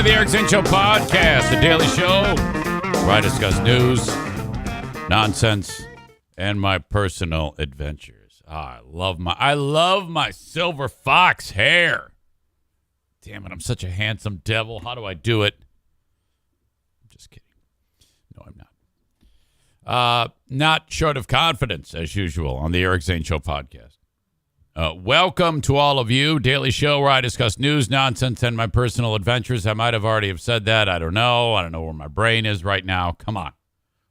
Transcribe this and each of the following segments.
to the Eric Zane Show podcast, the daily show where I discuss news, nonsense, and my personal adventures. I love my silver fox hair. Damn it, I'm such a handsome devil. How do I do it? I'm just kidding. No, I'm not. Not short of confidence, as usual, on the Eric Zane Show podcast. Welcome to all of you. Daily show where I discuss news, nonsense, and my personal adventures. I might have already have said that. I don't know. I don't know where my brain is right now. Come on.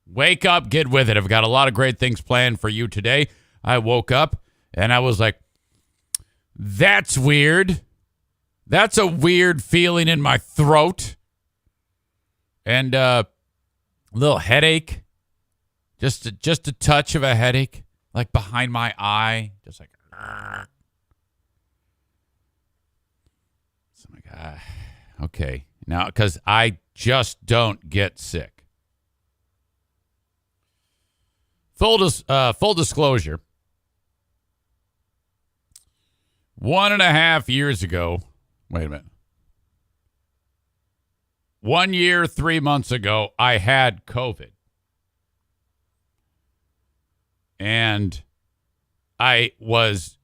Wake up. Get with it. I've got a lot of great things planned for you today. I woke up and I was like, that's weird. That's a weird feeling in my throat. And a little headache. Just a touch of a headache. Like behind my eye. Just like. So I'm like, okay. Now, because I just don't get sick. Full disclosure. 1.5 years ago, wait a minute. 1 year, 3 months ago, I had COVID. And I was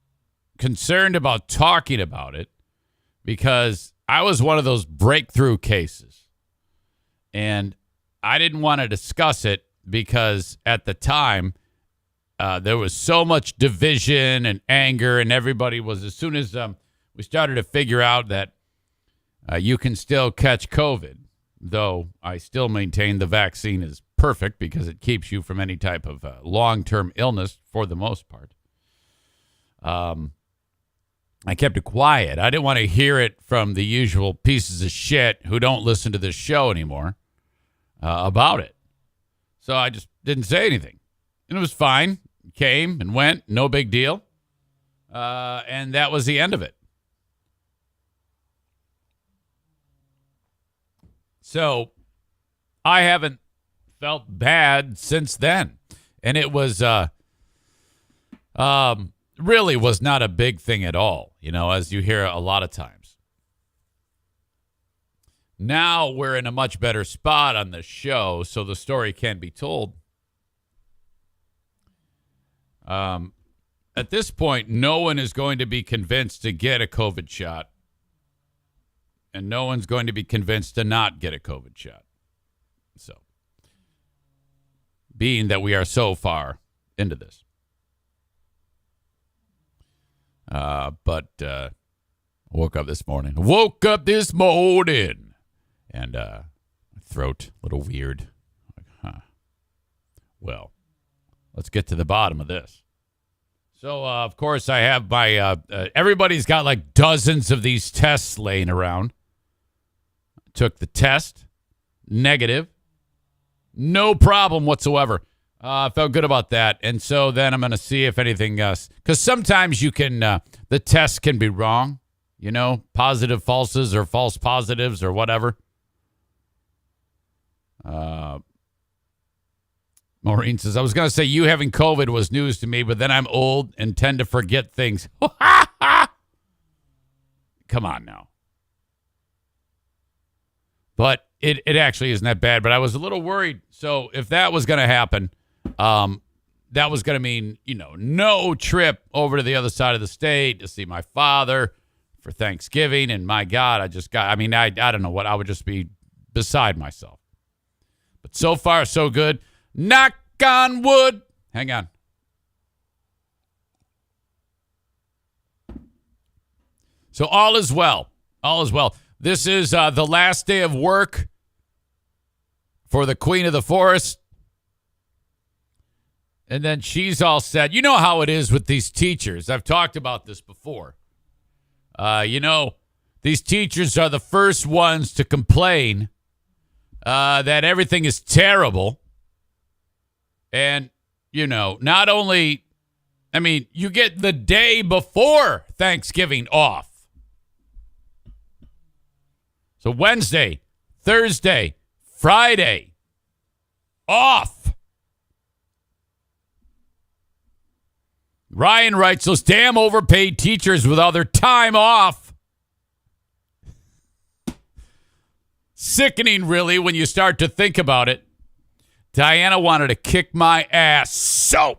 concerned about talking about it because I was one of those breakthrough cases. And I didn't want to discuss it because at the time, there was so much division and anger, and everybody was, as soon as we started to figure out that you can still catch COVID, though I still maintain the vaccine is perfect because it keeps you from any type of long-term illness for the most part. I kept it quiet. I didn't want to hear it from the usual pieces of shit who don't listen to this show anymore about it. So I just didn't say anything. And it was fine. Came and went. No big deal. And that was the end of it. So I haven't felt bad since then. And it was really was not a big thing at all, you know, as you hear a lot of times. Now we're in a much better spot on the show, so the story can be told. At this point, no one is going to be convinced to get a COVID shot, and no one's going to be convinced to not get a COVID shot. So, being that we are so far into this. But woke up this morning, and my throat a little weird. Like, well, let's get to the bottom of this. So, of course, I have my, everybody's got like dozens of these tests laying around. Took the test, negative, no problem whatsoever. I felt good about that. And so then I'm going to see if anything else, because sometimes you can, the test can be wrong, you know, positive falses or false positives or whatever. Maureen says, I was going to say you having COVID was news to me, but then I'm old and tend to forget things. Come on now. But it actually isn't that bad, but I was a little worried. So if that was going to happen, that was going to mean, you know, no trip over to the other side of the state to see my father for Thanksgiving. And my God, I don't know what, I would just be beside myself. But so far, so good. Knock on wood. Hang on. So all is well. All is well. This is the last day of work for the Queen of the Forest. And then she's all set. You know how it is with these teachers. I've talked about this before. You know, these teachers are the first ones to complain that everything is terrible. And, you know, not only, I mean, you get the day before Thanksgiving off. So Wednesday, Thursday, Friday, off. Ryan writes, those damn overpaid teachers with all their time off. Sickening, really, when you start to think about it. Diana wanted to kick my ass Sorry,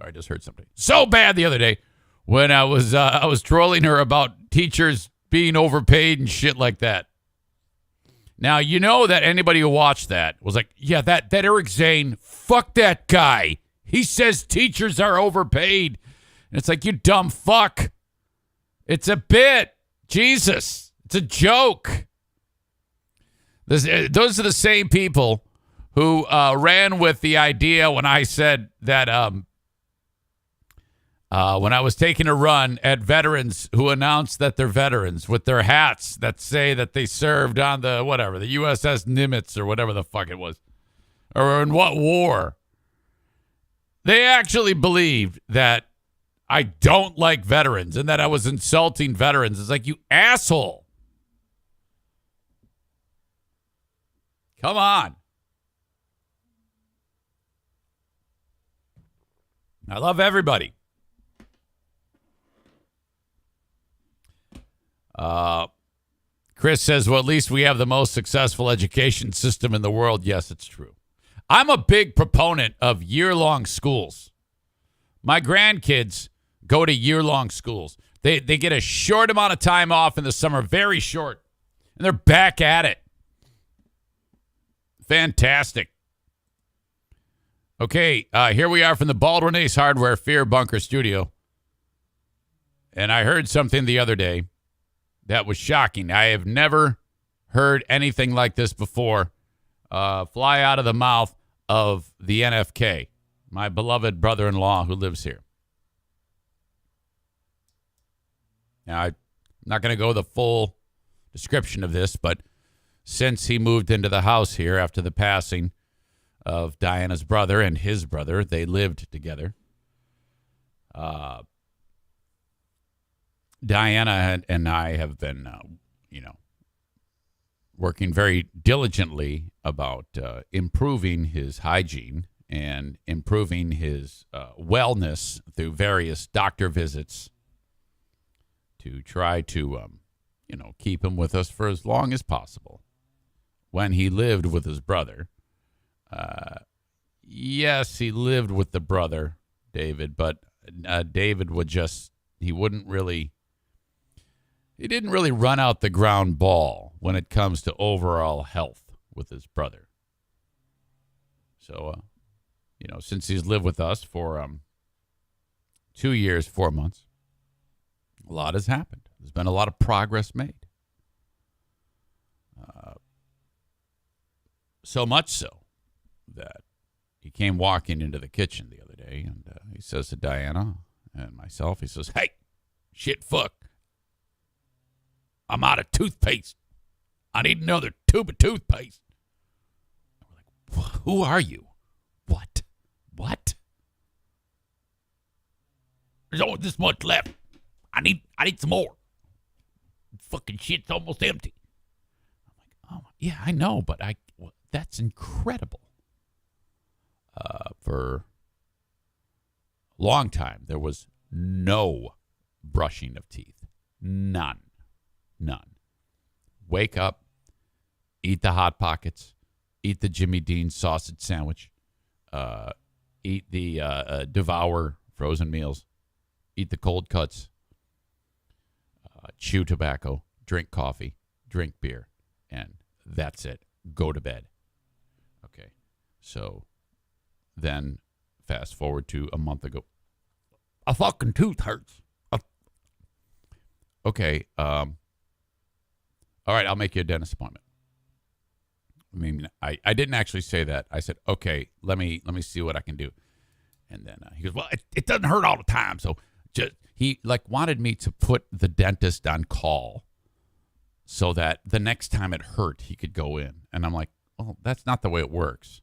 I just heard something. So bad the other day when I was trolling her about teachers being overpaid and shit like that. Now, you know that anybody who watched that was like, yeah, that Eric Zane, fuck that guy. He says teachers are overpaid. And it's like, you dumb fuck. It's a bit. Jesus. It's a joke. Those are the same people who ran with the idea when I said that when I was taking a run at veterans who announced that they're veterans with their hats that say that they served on the USS Nimitz or whatever the fuck it was, or in what war. They actually believed that I don't like veterans and that I was insulting veterans. It's like, you asshole. Come on. I love everybody. Chris says, well, at least we have the most successful education system in the world. Yes, it's true. I'm a big proponent of year-long schools. My grandkids go to year-long schools. They get a short amount of time off in the summer, very short, and they're back at it. Fantastic. Okay, here we are from the Baldwin Ace Hardware Fear Bunker Studio. And I heard something the other day that was shocking. I have never heard anything like this before fly out of the mouth of the NFK, my beloved brother-in-law who lives here. Now, I'm not going to go the full description of this, but since he moved into the house here after the passing of Diana's brother and his brother, they lived together. Diana and I have been, working very diligently about improving his hygiene and improving his wellness through various doctor visits to try to, keep him with us for as long as possible. When he lived with his brother, yes, he lived with the brother, David, but David he didn't really run out the ground ball when it comes to overall health with his brother. So, since he's lived with us for 2 years, 4 months, a lot has happened. There's been a lot of progress made. So much so that he came walking into the kitchen the other day, and he says to Diana and myself, he says, hey, shit, fuck. I'm out of toothpaste. I need another tube of toothpaste. We're like, who are you? What? There's only this much left. I need some more. Fucking shit's almost empty. I'm like, oh, yeah, I know, but that's incredible. For a long time, there was no brushing of teeth. None. Wake up, eat the Hot Pockets, eat the Jimmy Dean sausage sandwich, eat the Devour frozen meals, eat the cold cuts, chew tobacco, drink coffee, drink beer, and that's it. Go to bed. Okay, so then fast forward to a month ago. A fucking tooth hurts. Okay, all right, I'll make you a dentist appointment. I mean, I didn't actually say that. I said, okay, let me see what I can do. And then he goes, well, it doesn't hurt all the time. So he wanted me to put the dentist on call so that the next time it hurt, he could go in. And I'm like, oh, that's not the way it works.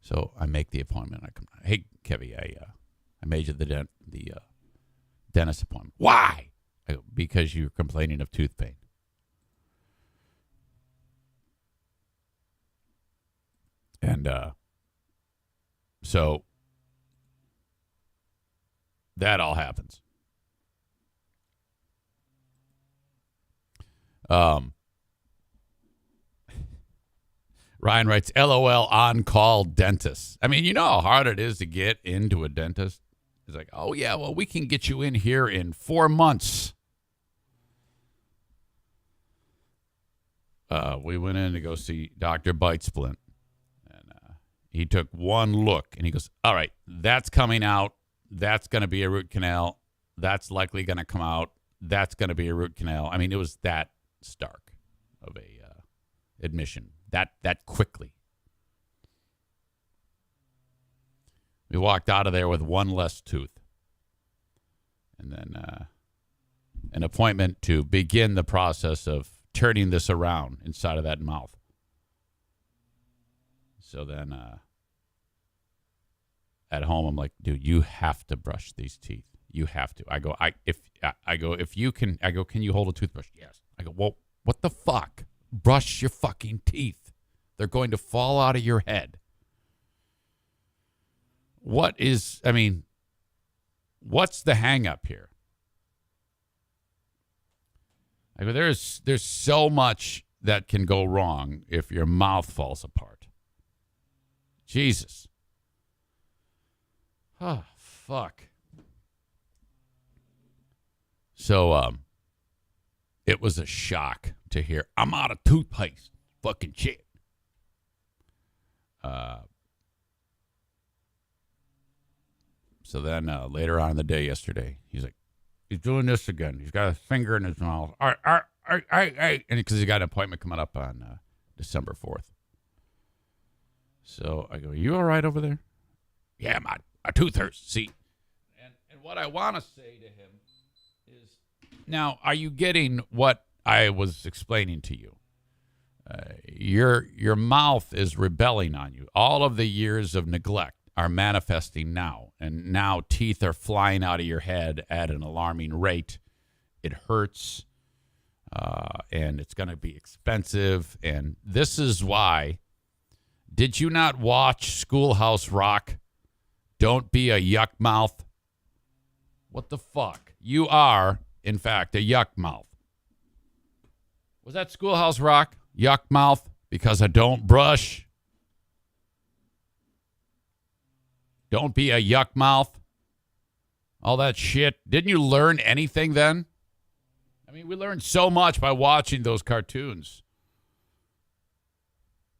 So I make the appointment. I come, hey, Kevy, I made you the dentist appointment. Why? I go, because you're complaining of tooth pain. And so that all happens. Ryan writes, LOL on-call dentist. I mean, you know how hard it is to get into a dentist? He's like, oh, yeah, well, we can get you in here in 4 months. We went in to go see Dr. Bitesplint. And he took one look, and he goes, all right, that's coming out. That's going to be a root canal. That's likely going to come out. That's going to be a root canal. I mean, it was that stark of a admission. That quickly. We walked out of there with one less tooth. And then an appointment to begin the process of turning this around inside of that mouth. So then at home, I'm like, dude, you have to brush these teeth. You have to. I go, if you can, can you hold a toothbrush? Yes. I go, well, what the fuck? Brush your fucking teeth. They're going to fall out of your head. What's the hang up here? I go, there's so much that can go wrong if your mouth falls apart. Jesus. Oh, fuck. So, it was a shock to hear, I'm out of toothpaste. Fucking shit. So then later on in the day yesterday, he's like, he's doing this again. He's got a finger in his mouth. And because he got an appointment coming up on December 4th. So I go, are you all right over there? Yeah, my tooth hurts. See? And what I want to say to him is, now, are you getting what I was explaining to you? Your mouth is rebelling on you. All of the years of neglect are manifesting now. And now teeth are flying out of your head at an alarming rate. It hurts. And it's going to be expensive. And this is why. Did you not watch Schoolhouse Rock? Don't be a yuck mouth. What the fuck? You are, in fact, a yuck mouth. Was that Schoolhouse Rock? Yuck mouth? Because I don't brush? Don't be a yuck mouth? All that shit. Didn't you learn anything then? I mean, we learned so much by watching those cartoons.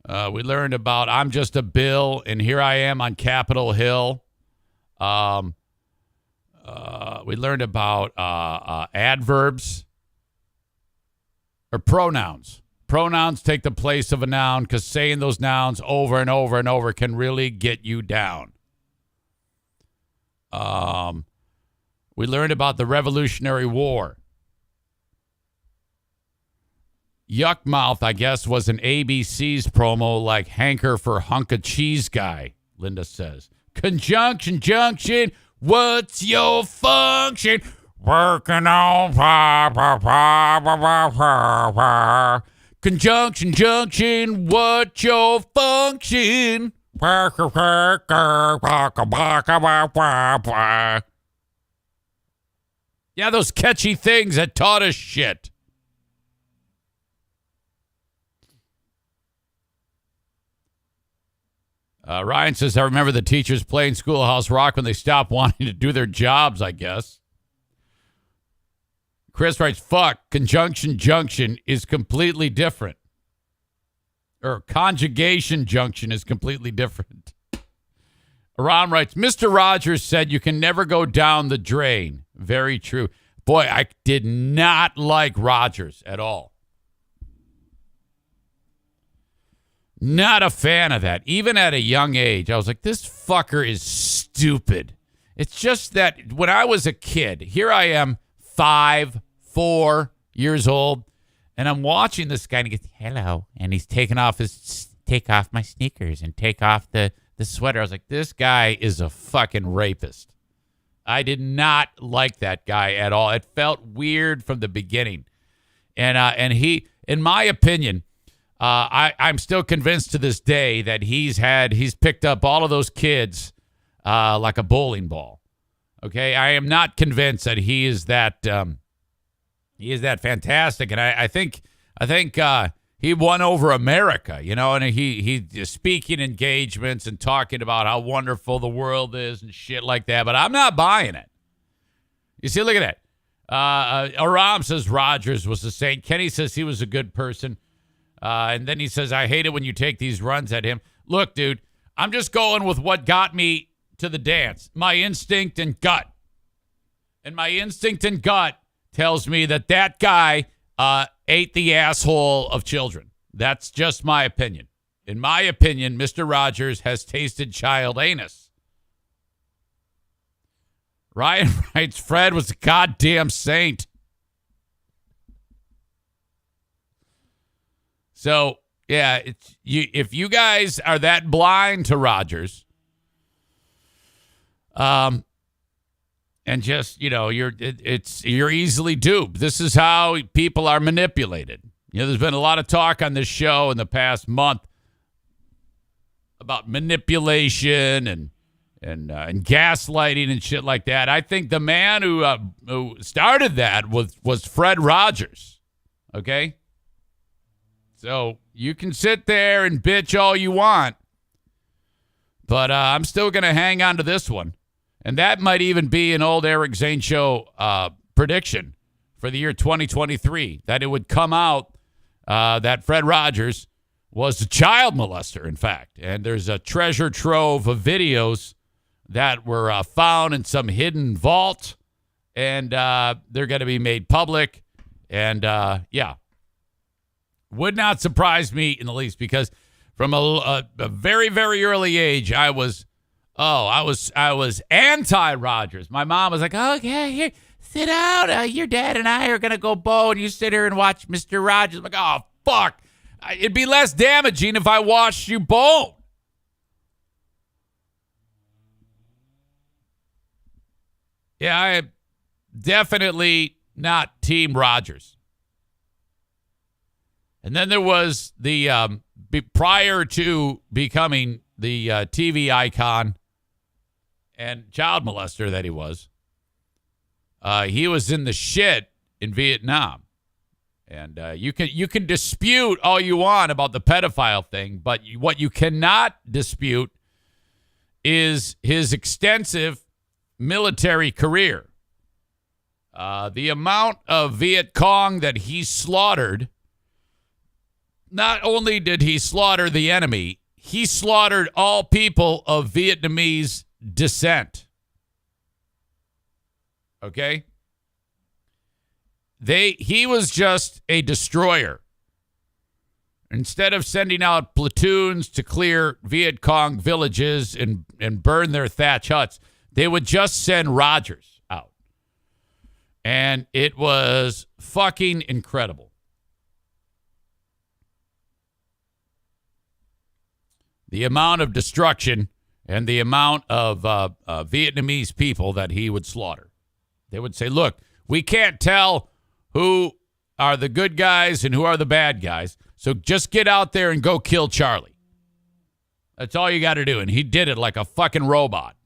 We learned about I'm just a bill, and here I am on Capitol Hill. We learned about adverbs or pronouns. Pronouns take the place of a noun because saying those nouns over and over and over can really get you down. We learned about the Revolutionary War. Yuck Mouth, I guess, was an ABC's promo like Hanker for Hunk of Cheese Guy, Linda says. Conjunction, junction, what's your function? Working on conjunction, junction, what's your function? Yeah, those catchy things that taught us shit. Ryan says, I remember the teachers playing Schoolhouse Rock when they stopped wanting to do their jobs, I guess. Chris writes, fuck, conjunction junction is completely different. Or conjugation junction is completely different. Aram writes, Mr. Rogers said you can never go down the drain. Very true. Boy, I did not like Rogers at all. Not a fan of that. Even at a young age, I was like, this fucker is stupid. It's just that when I was a kid, here I am, 4 years old, and I'm watching this guy, and he goes, hello, and he's take off my sneakers and take off the sweater. I was like, this guy is a fucking rapist. I did not like that guy at all. It felt weird from the beginning. And he, in my opinion, I'm still convinced to this day that he's picked up all of those kids like a bowling ball. Okay, I am not convinced that he is that fantastic, and I think he won over America, and he speaking engagements and talking about how wonderful the world is and shit like that. But I'm not buying it. You see, look at that. Aram says Rodgers was a saint. Kenny says he was a good person. And then he says, I hate it when you take these runs at him. Look, dude, I'm just going with what got me to the dance. My instinct and gut. And my instinct and gut tells me that guy ate the asshole of children. That's just my opinion. In my opinion, Mr. Rogers has tasted child anus. Ryan writes, Fred was a goddamn saint. So, yeah, if you guys are that blind to Rodgers, and just, you're easily duped. This is how people are manipulated. There's been a lot of talk on this show in the past month about manipulation and gaslighting and shit like that. I think the man who started that was Fred Rogers. Okay? So you can sit there and bitch all you want, but I'm still going to hang on to this one. And that might even be an old Eric Zane show prediction for the year 2023, that it would come out that Fred Rogers was a child molester, in fact. And there's a treasure trove of videos that were found in some hidden vault, and they're going to be made public. And, yeah. Would not surprise me in the least, because from a very, very early age, I was anti-Rogers. My mom was like, okay, here, sit down. Your dad and I are going to go bow, and you sit here and watch Mr. Rogers. I'm like, oh, fuck. It'd be less damaging if I watched you bone. Yeah, I am definitely not Team Rogers. And then there was the, prior to becoming the TV icon and child molester that he was in the shit in Vietnam. And you can dispute all you want about the pedophile thing, but what you cannot dispute is his extensive military career. The amount of Viet Cong that he slaughtered. Not only did he slaughter the enemy, he slaughtered all people of Vietnamese descent. Okay? He was just a destroyer. Instead of sending out platoons to clear Viet Cong villages and burn their thatch huts, they would just send Rogers out. And it was fucking incredible. The amount of destruction and the amount of Vietnamese people that he would slaughter. They would say, look, we can't tell who are the good guys and who are the bad guys, so just get out there and go kill Charlie. That's all you got to do. And he did it like a fucking robot.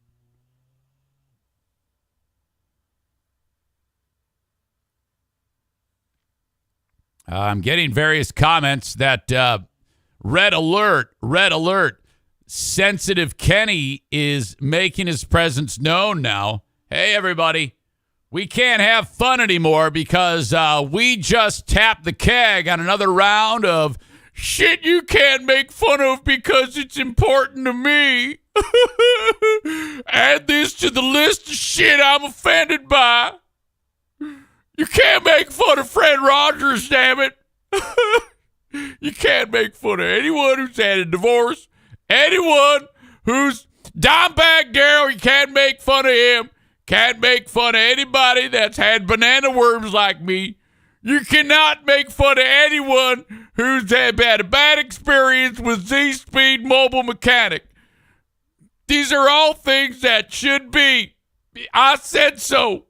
I'm getting various comments that red alert, sensitive Kenny is making his presence known now. Hey, everybody, we can't have fun anymore because we just tapped the keg on another round of shit you can't make fun of because it's important to me. Add this to the list of shit I'm offended by. You can't make fun of Fred Rogers, damn it. You can't make fun of anyone who's had a divorce. Anyone who's Dimebag Darrell, you can't make fun of him. Can't make fun of anybody that's had banana worms like me. You cannot make fun of anyone who's had a bad experience with Z-Speed Mobile Mechanic. These are all things that should be. I said so.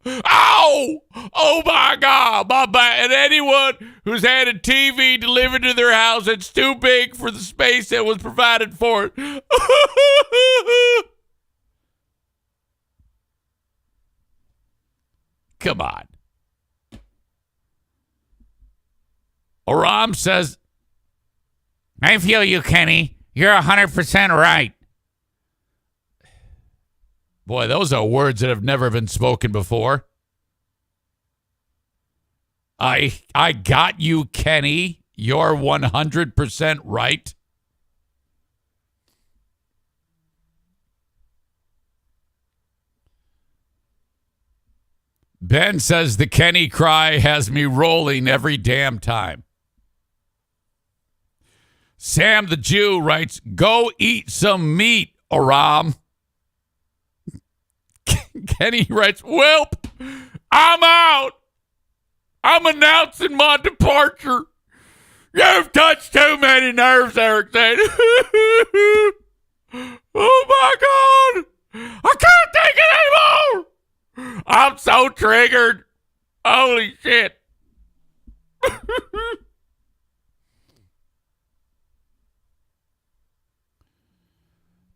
Ow! Oh my God, my bad. And anyone who's had a TV delivered to their house that's too big for the space that was provided for it. Come on. Aram says, I feel you, Kenny. You're 100% right. Boy, those are words that have never been spoken before. I got you, Kenny. You're 100% right. Ben says the Kenny cry has me rolling every damn time. Sam the Jew writes, go eat some meat, Aram. Kenny writes, Welp, I'm out. I'm announcing my departure. You've touched too many nerves, Eric said. Oh, my God. I can't take it anymore. I'm so triggered. Holy shit.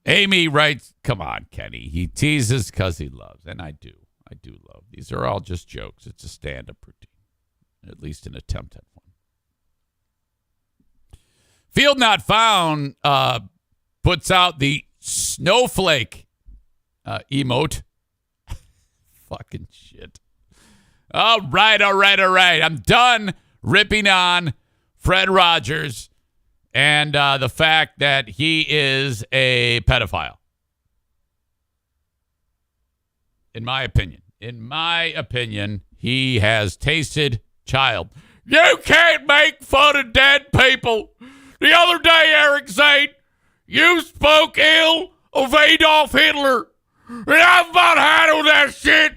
Amy writes, come on, Kenny. He teases because he loves. And I do. I do love. These are all just jokes. It's a stand-up routine. At least an attempt at one. Field Not Found puts out the snowflake emote. Fucking shit. All right. I'm done ripping on Fred Rogers and the fact that he is a pedophile. In my opinion, he has tasted child. You can't make fun of dead people. The other day, Eric said, you spoke ill of Adolf Hitler. And I've about handled that shit.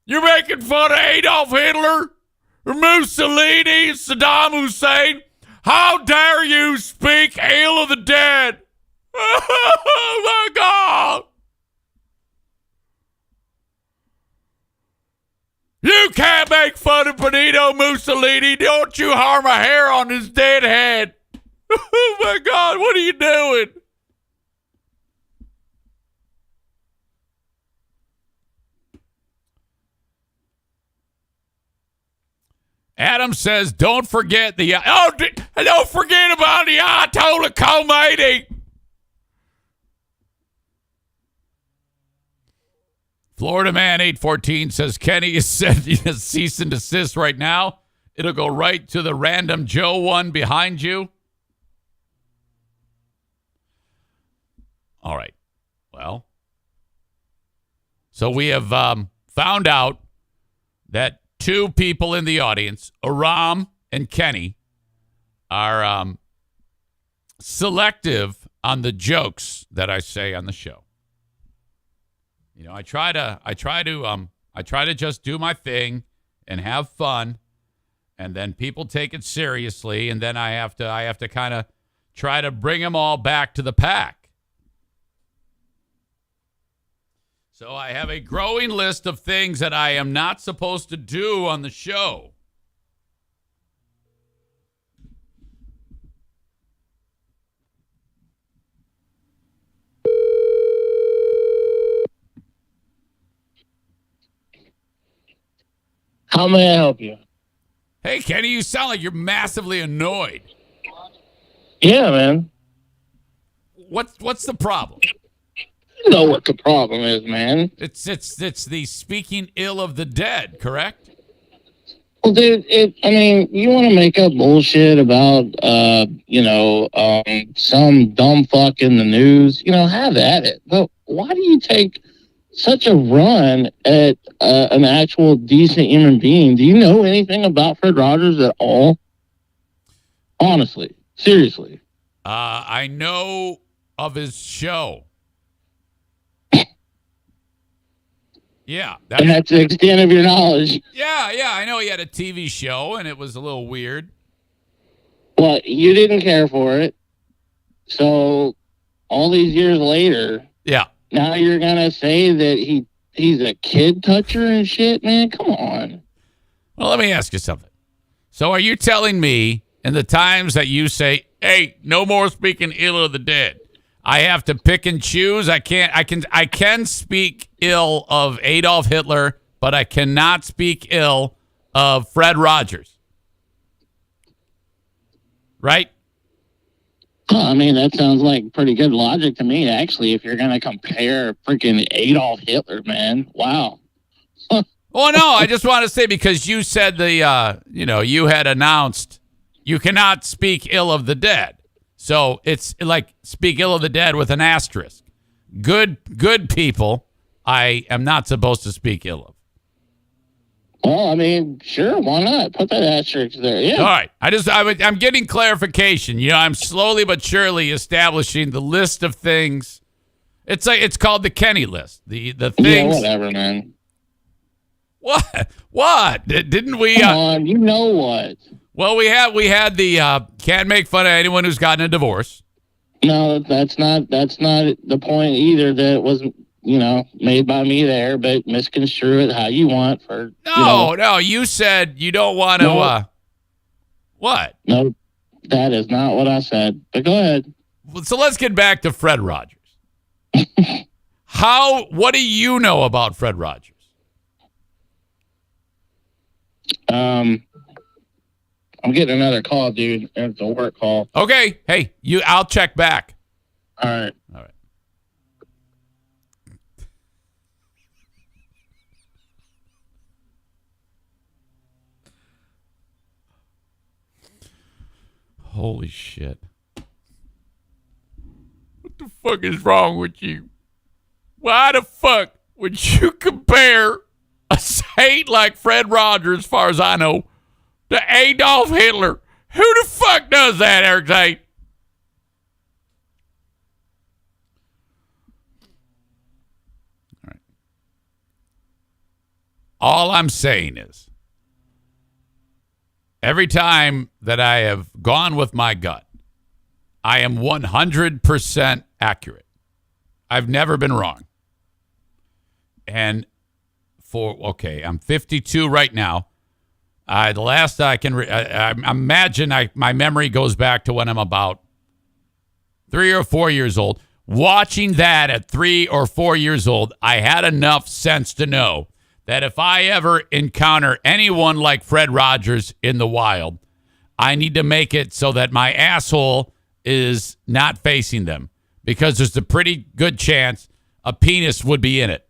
You're making fun of Adolf Hitler, or Mussolini, Saddam Hussein. How dare you speak ill of the dead? Oh, my God. You can't make fun of Benito Mussolini. Don't you harm a hair on his dead head. Oh, my God. What are you doing? Adam says, don't forget don't forget about the Ayatollah Khomeini. Florida Man 814 says, Kenny is sending a cease and desist right now. It'll go right to the random Joe one behind you. All right. Well, so we have found out that two people in the audience, Aram and Kenny, are selective on the jokes that I say on the show. You know, I try to just do my thing and have fun, and then people take it seriously, and then I have to kind of try to bring them all back to the pack. So I have a growing list of things that I am not supposed to do on the show. How may I help you? Hey, Kenny, you sound like you're massively annoyed. Yeah, man. What's the problem? You know what the problem is, man. It's the speaking ill of the dead, correct? Well, dude, you want to make up bullshit about, some dumb fuck in the news, have at it. But why do you take such a run at an actual decent human being? Do you know anything about Fred Rogers at all? Honestly, seriously. I know of his show. Yeah. And that's the extent of your knowledge. Yeah, I know he had a TV show, and it was a little weird. Well, you didn't care for it. So, all these years later... Yeah. Now you're going to say that he's a kid toucher and shit, man? Come on. Well, let me ask you something. So are you telling me in the times that you say, hey, no more speaking ill of the dead, I have to pick and choose? I can speak ill of Adolf Hitler, but I cannot speak ill of Fred Rogers. right? I mean, that sounds like pretty good logic to me, actually, if you're going to compare freaking Adolf Hitler, man. Wow. Well, no, I just want to say because you said you had announced you cannot speak ill of the dead. So it's like speak ill of the dead with an asterisk. Good people, I am not supposed to speak ill of. Well, I mean, sure, why not? Put that asterisk there. Yeah. All right. I'm getting clarification. I'm slowly but surely establishing the list of things. It's called the Kenny list. The things. Yeah, whatever, man. What? Didn't we? Come on, you know what? Well, we had the can't make fun of anyone who's gotten a divorce. No, that's not the point either. That it wasn't, made by me there, but misconstrue it how you want. No, you said you don't want to. No. What? No, that is not what I said. But go ahead. So let's get back to Fred Rogers. What do you know about Fred Rogers? I'm getting another call, dude. It's a work call. Okay. Hey, I'll check back. All right. Holy shit. What the fuck is wrong with you? Why the fuck would you compare a saint like Fred Rogers, as far as I know, to Adolf Hitler? Who the fuck does that, Eric Zane? All right. All I'm saying is, every time that I have gone with my gut, I am 100% accurate. I've never been wrong. And I'm 52 right now. The last I can I imagine my memory goes back to when I'm about 3 or 4 years old. Watching that at 3 or 4 years old, I had enough sense to know that if I ever encounter anyone like Fred Rogers in the wild, I need to make it so that my asshole is not facing them, because there's a pretty good chance a penis would be in it.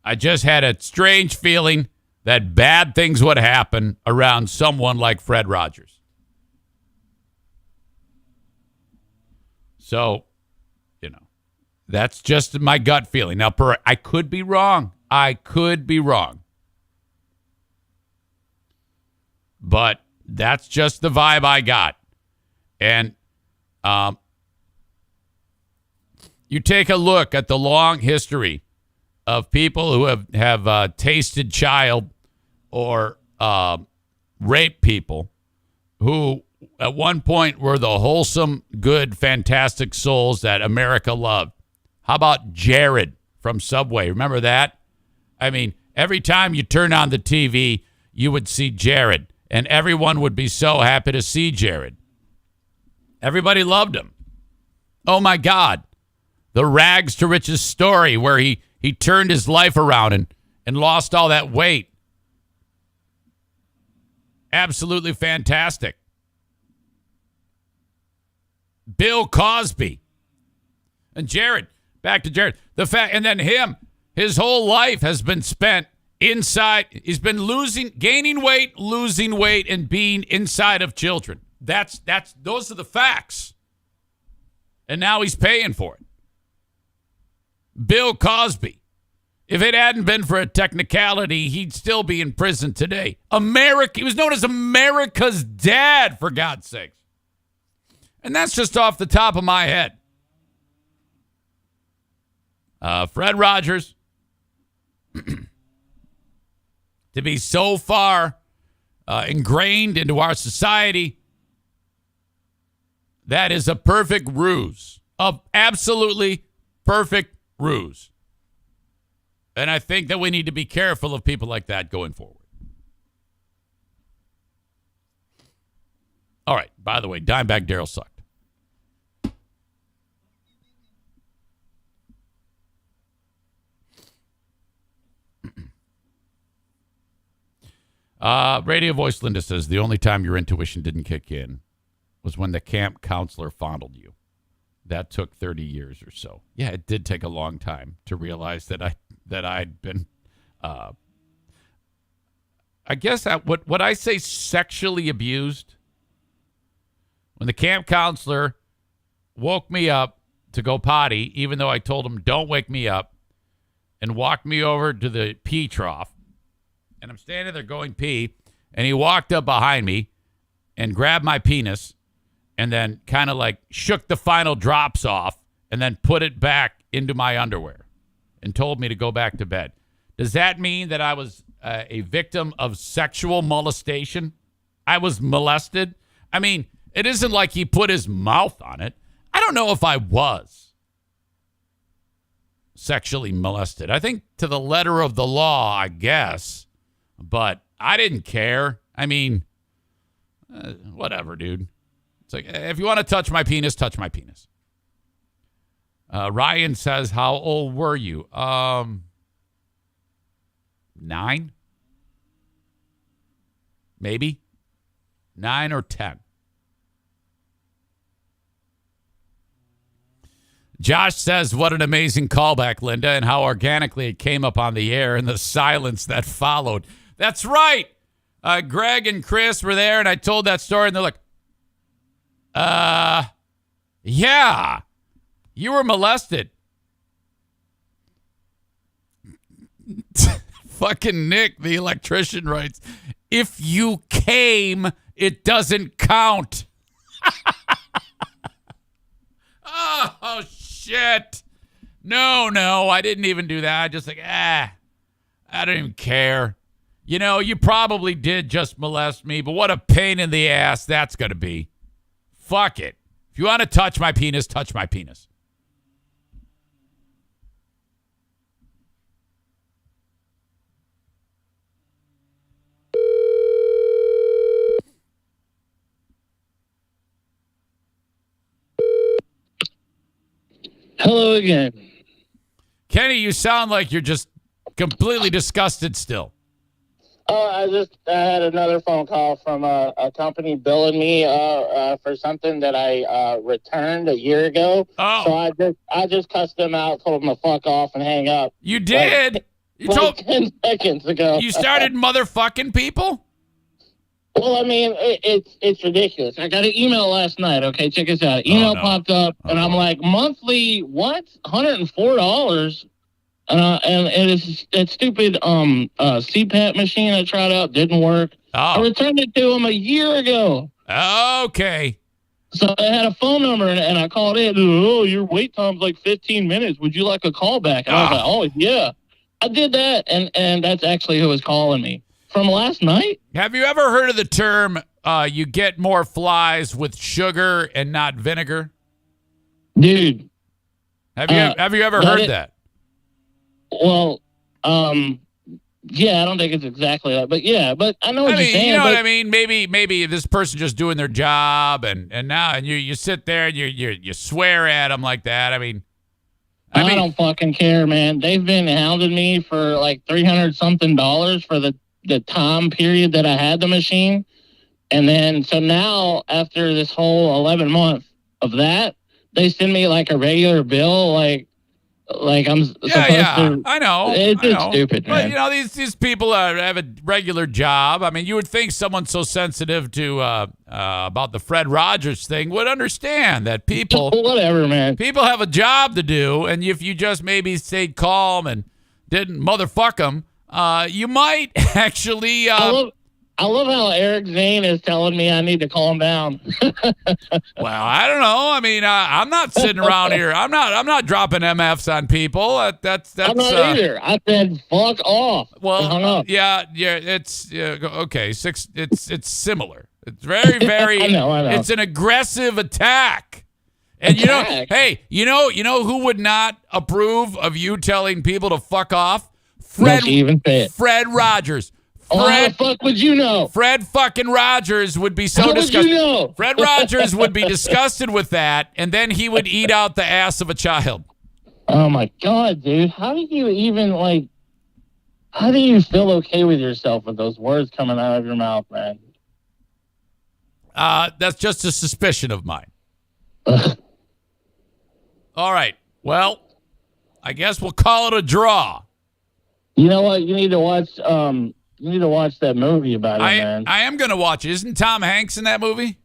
I just had a strange feeling that bad things would happen around someone like Fred Rogers. So, that's just my gut feeling. Now, I could be wrong. But that's just the vibe I got. And you take a look at the long history of people who have tasted child or raped people, who at one point were the wholesome, good, fantastic souls that America loved. How about Jared from Subway? Remember that? I mean, every time you turn on the TV, you would see Jared, and everyone would be so happy to see Jared. Everybody loved him. Oh, my God. The rags to riches story where he turned his life around and lost all that weight. Absolutely fantastic. Bill Cosby. And Jared, back to Jared. And then his whole life has been spent inside. He's been gaining weight, losing weight, and being inside of children. Those are the facts. And now he's paying for it. Bill Cosby. If it hadn't been for a technicality, he'd still be in prison today. He was known as America's dad, for God's sakes. And that's just off the top of my head. Fred Rogers, to be so far ingrained into our society, that is a perfect ruse. A absolutely perfect ruse. And I think that we need to be careful of people like that going forward. All right. By the way, Dimebag Darrell sucked. Radio Voice Linda says the only time your intuition didn't kick in was when the camp counselor fondled you. That took 30 years or so. Yeah, it did take a long time to realize that I'd been, I guess what I say, sexually abused. When the camp counselor woke me up to go potty, even though I told him don't wake me up, and walked me over to the pee trough, and I'm standing there going pee, and he walked up behind me and grabbed my penis and then kind of like shook the final drops off and then put it back into my underwear and told me to go back to bed. Does that mean that I was a victim of sexual molestation? I was molested? I mean, it isn't like he put his mouth on it. I don't know if I was sexually molested. I think to the letter of the law, I guess, but I didn't care. I mean, whatever, dude. It's like, if you want to touch my penis, touch my penis. Ryan says, how old were you? 9? Maybe 9 or 10. Josh says, what an amazing callback, Linda, and how organically it came up on the air and the silence that followed. That's right. Greg and Chris were there, and I told that story, and they're like, yeah, you were molested. Fucking Nick, the electrician, writes, if you came, it doesn't count. Oh, shit. No, I didn't even do that. I just like, I don't even care. You know, you probably did just molest me, but what a pain in the ass that's going to be. Fuck it. If you want to touch my penis, touch my penis. Hello again. Kenny, you sound like you're just completely disgusted still. I had another phone call from a company billing me for something that I returned a year ago. Oh. So I just cussed them out, told them to fuck off and hang up. You did? Like 10 seconds ago. You started motherfucking people? Well, I mean, it's ridiculous. I got an email last night. Okay, check this out. Email popped up, and I'm like, monthly, what? $104? And it's stupid CPAP machine I tried out didn't work. Oh. I returned it to him a year ago. Okay. So I had a phone number, and I called in. Oh, your wait time's like 15 minutes. Would you like a call back? And I was like, oh, yeah. I did that, and that's actually who was calling me. From last night? Have you ever heard of the term, you get more flies with sugar and not vinegar? Dude. Have you ever heard that? Well, yeah, I don't think it's exactly that, but yeah, but I know what you're saying. You know what I mean? Maybe this person just doing their job, and you sit there and you swear at them like that. I mean, I don't fucking care, man. They've been hounding me for like $300 something for the time period that I had the machine, and then so now after this whole 11 months of that, they send me like a regular bill, like I'm supposed to. I know. It's just stupid, man. But you know, these people have a regular job. I mean, you would think someone so sensitive to about the Fred Rogers thing would understand that people. Whatever, man. People have a job to do, and if you just maybe stayed calm and didn't motherfuck them, you might actually. I love how Eric Zane is telling me I need to calm down. Well, I don't know. I mean, I'm not sitting around here. I'm not dropping MFs on people. That's I'm not either. I said fuck off. Well, hung up. yeah. It's okay. It's similar. It's very. I know. It's an aggressive attack. And hey, you know who would not approve of you telling people to fuck off? Fred Rogers. How the fuck would you know? Fred fucking Rogers would be so disgusted. How would you know? Fred Rogers would be disgusted with that, and then he would eat out the ass of a child. Oh my God, dude. How do you feel okay with yourself with those words coming out of your mouth, man? That's just a suspicion of mine. All right. Well, I guess we'll call it a draw. You know what? You need to watch. You need to watch that movie about it, man. I am going to watch it. Isn't Tom Hanks in that movie?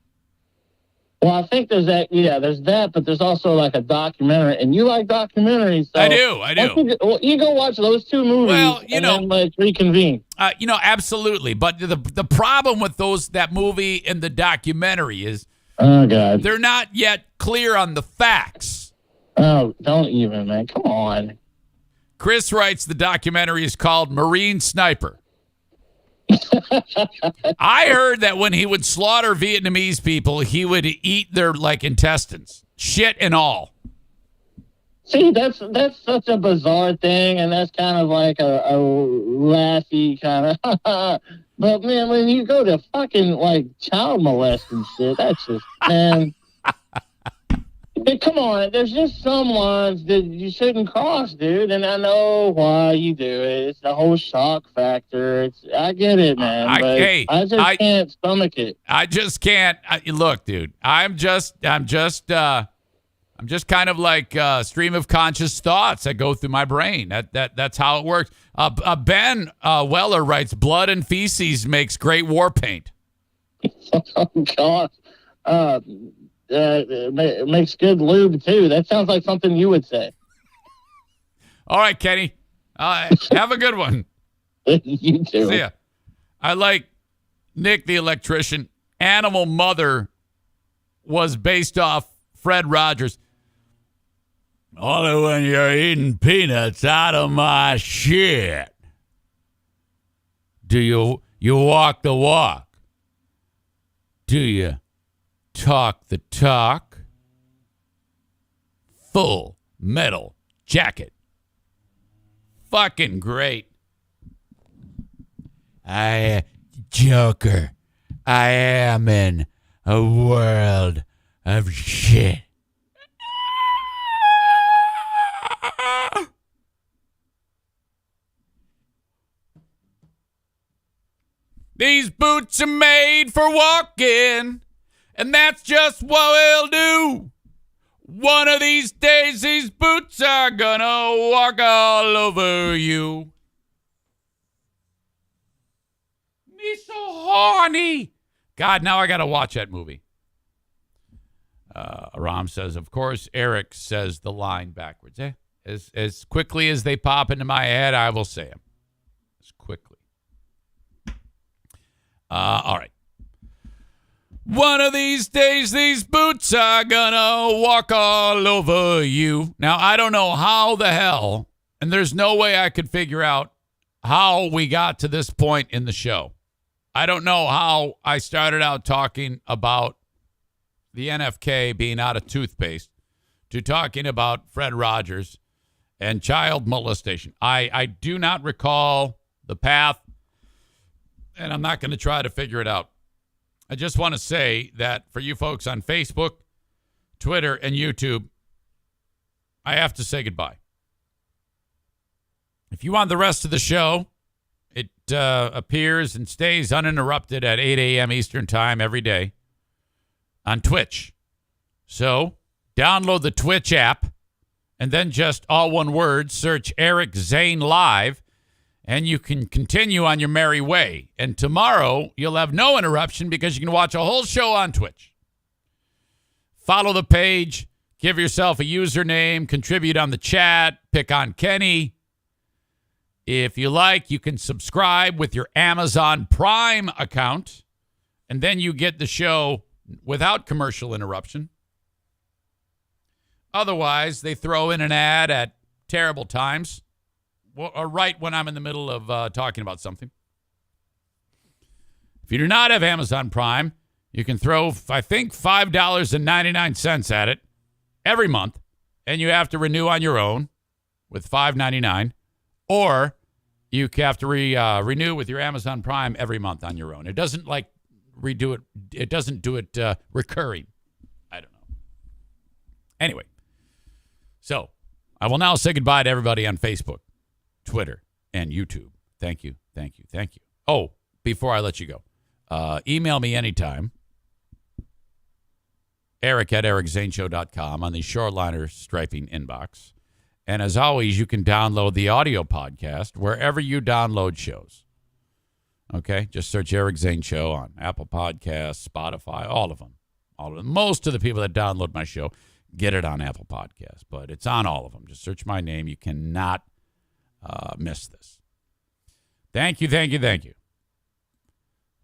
Well, I think there's that. Yeah, there's that, but there's also like a documentary, and you like documentaries. So I do. You go watch those two movies. Well, then let's reconvene. Absolutely. But the problem with that movie and the documentary is, oh God, they're not yet clear on the facts. Oh, don't even, man. Come on. Chris writes the documentary is called Marine Sniper. I heard that when he would slaughter Vietnamese people, he would eat their intestines, shit and all. See, that's such a bizarre thing, and that's kind of like a laughy kind of. But man, when you go to fucking child molesting shit, that's just man. Come on, there's just some lines that you shouldn't cross, dude. And I know why you do it. It's the whole shock factor. I get it, man. I just can't stomach it. I just can't. Look, dude. I'm just kind of like a stream of conscious thoughts that go through my brain. That's how it works. Ben Weller writes, "Blood and feces makes great war paint." Oh God. It makes good lube too. That sounds like something you would say. All right, Kenny. Have a good one. You too. See ya. I like Nick the electrician. Animal Mother was based off Fred Rogers. Only when you're eating peanuts out of my shit do you walk the walk. Do you talk the talk? Full Metal Jacket. Fucking great. Joker, I am in a world of shit. These boots are made for walking, and that's just what we'll do. One of these days, these boots are gonna walk all over you. Me so horny. God, now I gotta watch that movie. Aram says, of course, Eric says the line backwards. As quickly as they pop into my head, I will say them. As quickly. All right. One of these days, these boots are gonna walk all over you. Now, I don't know how the hell, and there's no way I could figure out how we got to this point in the show. I don't know how I started out talking about the NFK being out of toothpaste to talking about Fred Rogers and child molestation. I do not recall the path, and I'm not going to try to figure it out. I just want to say that for you folks on Facebook, Twitter, and YouTube, I have to say goodbye. If you want the rest of the show, it appears and stays uninterrupted at 8 a.m. Eastern Time every day on Twitch. So download the Twitch app and then just all one word, search Eric Zane Live, and you can continue on your merry way. And tomorrow, you'll have no interruption because you can watch a whole show on Twitch. Follow the page, give yourself a username, contribute on the chat, pick on Kenny. If you like, you can subscribe with your Amazon Prime account, and then you get the show without commercial interruption. Otherwise, they throw in an ad at terrible times, or right when I'm in the middle of talking about something. If you do not have Amazon Prime, you can throw, I think, $5.99 at it every month, and you have to renew on your own with $5.99, or you have to renew with your Amazon Prime every month on your own. It doesn't redo it. It doesn't do it recurring. I don't know. Anyway, so I will now say goodbye to everybody on Facebook, Twitter, and YouTube. Thank you. Oh, before I let you go, email me anytime Eric at ericzaneshow.com on the Shoreliner Striping inbox. And as always, you can download the audio podcast wherever you download shows. Okay? Just search Eric Zane Show on Apple Podcasts, Spotify, all of them. Most of the people that download my show get it on Apple Podcasts, but it's on all of them. Just search my name. You cannot miss this. Thank you, thank you, thank you